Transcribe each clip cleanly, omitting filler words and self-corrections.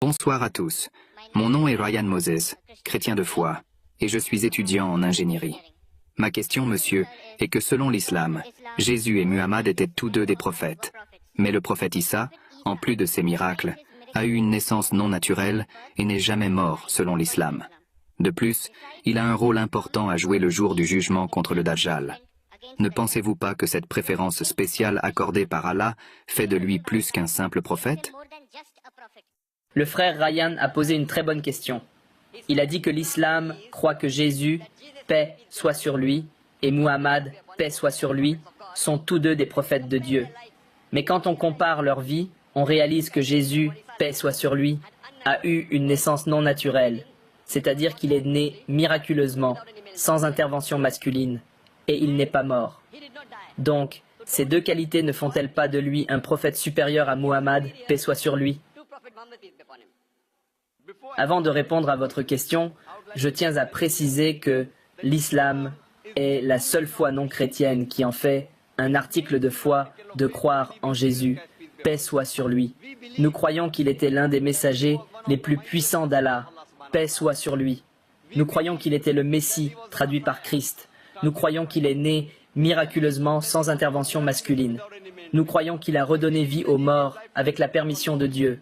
Bonsoir à tous. Mon nom est Ryan Moses, chrétien de foi, et je suis étudiant en ingénierie. Ma question, monsieur, est que selon l'islam, Jésus et Muhammad étaient tous deux des prophètes. Mais le prophète Issa, en plus de ses miracles, a eu une naissance non naturelle et n'est jamais mort selon l'islam. De plus, il a un rôle important à jouer le jour du jugement contre le Dajjal. Ne pensez-vous pas que cette préférence spéciale accordée par Allah fait de lui plus qu'un simple prophète? Le frère Ryan a posé une très bonne question. Il a dit que l'islam croit que Jésus, paix soit sur lui, et Muhammad, paix soit sur lui, sont tous deux des prophètes de Dieu. Mais quand on compare leur vie, on réalise que Jésus, paix soit sur lui, a eu une naissance non naturelle, c'est-à-dire qu'il est né miraculeusement, sans intervention masculine, et il n'est pas mort. Donc, ces deux qualités ne font-elles pas de lui un prophète supérieur à Muhammad, paix soit sur lui? Avant de répondre à votre question, je tiens à préciser que l'islam est la seule foi non chrétienne qui en fait un article de foi de croire en Jésus, paix soit sur lui. Nous croyons qu'il était l'un des messagers les plus puissants d'Allah, paix soit sur lui. Nous croyons qu'il était le Messie, traduit par Christ. Nous croyons qu'il est né miraculeusement sans intervention masculine. Nous croyons qu'il a redonné vie aux morts avec la permission de Dieu.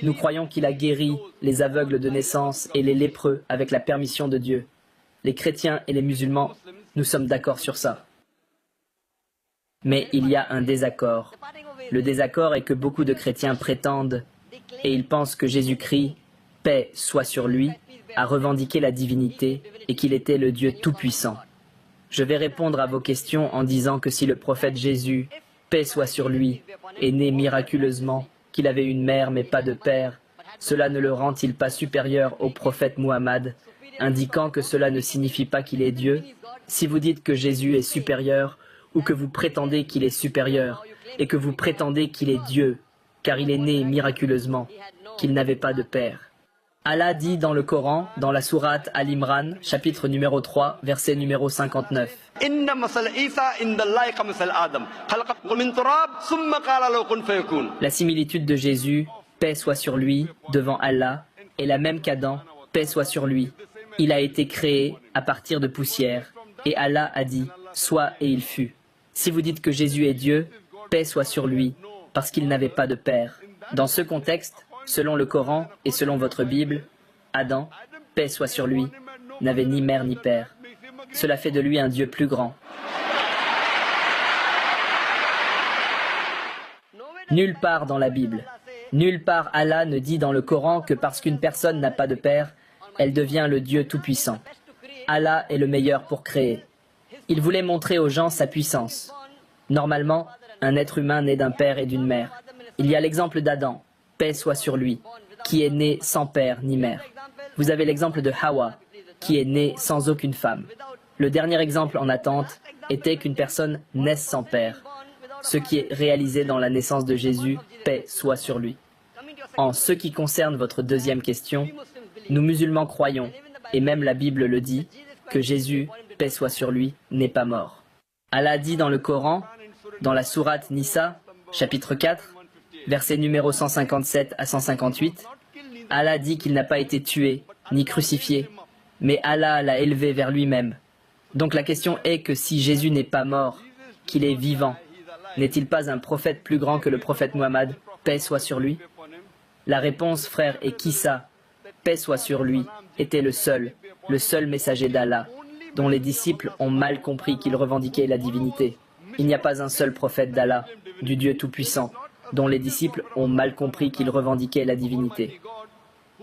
Nous croyons qu'il a guéri les aveugles de naissance et les lépreux avec la permission de Dieu. Les chrétiens et les musulmans, nous sommes d'accord sur ça. Mais il y a un désaccord. Le désaccord est que beaucoup de chrétiens prétendent, et ils pensent que Jésus-Christ, paix soit sur lui, a revendiqué la divinité et qu'il était le Dieu tout-puissant. Je vais répondre à vos questions en disant que si le prophète Jésus, paix soit sur lui, est né miraculeusement, qu'il avait une mère mais pas de père, cela ne le rend-il pas supérieur au prophète Muhammad, indiquant que cela ne signifie pas qu'il est Dieu? Si vous dites que Jésus est supérieur, ou que vous prétendez qu'il est supérieur, et que vous prétendez qu'il est Dieu, car il est né miraculeusement, qu'il n'avait pas de père. Allah dit dans le Coran, dans la sourate Al-Imran, chapitre numéro 3, verset numéro 59. La similitude de Jésus, paix soit sur lui, devant Allah, est la même qu'Adam, paix soit sur lui. Il a été créé à partir de poussière, et Allah a dit, soit et il fut. Si vous dites que Jésus est Dieu, paix soit sur lui, parce qu'il n'avait pas de père. Dans ce contexte, selon le Coran et selon votre Bible, Adam, paix soit sur lui, n'avait ni mère ni père. Cela fait de lui un Dieu plus grand. Nulle part dans la Bible, nulle part Allah ne dit dans le Coran que parce qu'une personne n'a pas de père, elle devient le Dieu tout-puissant. Allah est le meilleur pour créer. Il voulait montrer aux gens sa puissance. Normalement, un être humain naît d'un père et d'une mère. Il y a l'exemple d'Adam, paix soit sur lui, qui est né sans père ni mère. Vous avez l'exemple de Hawa, qui est née sans aucune femme. Le dernier exemple en attente était qu'une personne naisse sans père, ce qui est réalisé dans la naissance de Jésus, paix soit sur lui. En ce qui concerne votre deuxième question, nous musulmans croyons, et même la Bible le dit, que Jésus, paix soit sur lui, n'est pas mort. Allah dit dans le Coran, dans la sourate Nisa, chapitre 4, verset numéro 157 à 158, Allah dit qu'il n'a pas été tué, ni crucifié, mais Allah l'a élevé vers lui-même. Donc la question est que si Jésus n'est pas mort, qu'il est vivant, n'est-il pas un prophète plus grand que le prophète Muhammad, paix soit sur lui? La réponse, frère, est qu'Issa, paix soit sur lui, était le seul messager d'Allah, dont les disciples ont mal compris qu'il revendiquait la divinité. Il n'y a pas un seul prophète d'Allah, du Dieu tout-puissant, dont les disciples ont mal compris qu'il revendiquait la divinité.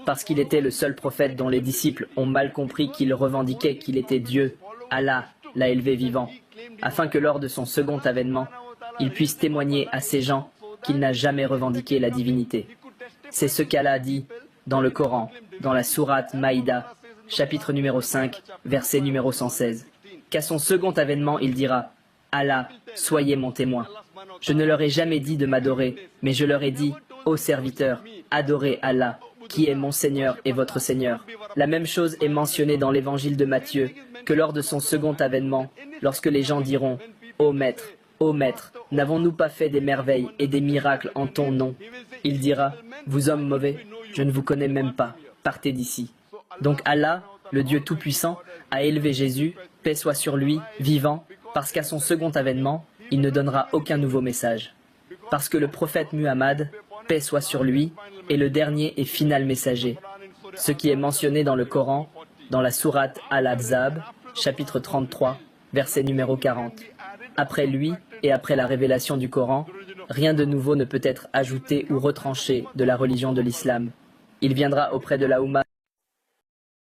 Parce qu'il était le seul prophète dont les disciples ont mal compris qu'il revendiquait qu'il était Dieu, Allah l'a élevé vivant, afin que lors de son second avènement, il puisse témoigner à ces gens qu'il n'a jamais revendiqué la divinité. C'est ce qu'Allah dit dans le Coran, dans la sourate Maïda, chapitre numéro 5, verset numéro 116. Qu'à son second avènement, il dira « Allah, soyez mon témoin. Je ne leur ai jamais dit de m'adorer, mais je leur ai dit « Ô serviteurs, adorez Allah, qui est mon Seigneur et votre Seigneur. » La même chose est mentionnée dans l'évangile de Matthieu, que lors de son second avènement, lorsque les gens diront « Ô Maître, n'avons-nous pas fait des merveilles et des miracles en ton nom ?» Il dira, vous hommes mauvais, je ne vous connais même pas, partez d'ici. Donc Allah, le Dieu Tout-Puissant, a élevé Jésus, paix soit sur lui, vivant, parce qu'à son second avènement, il ne donnera aucun nouveau message. Parce que le prophète Muhammad, paix soit sur lui, est le dernier et final messager. Ce qui est mentionné dans le Coran, dans la sourate Al-Ahzab, chapitre 33, verset numéro 40. Après lui et après la révélation du Coran, rien de nouveau ne peut être ajouté ou retranché de la religion de l'islam. Il viendra auprès de la Oumma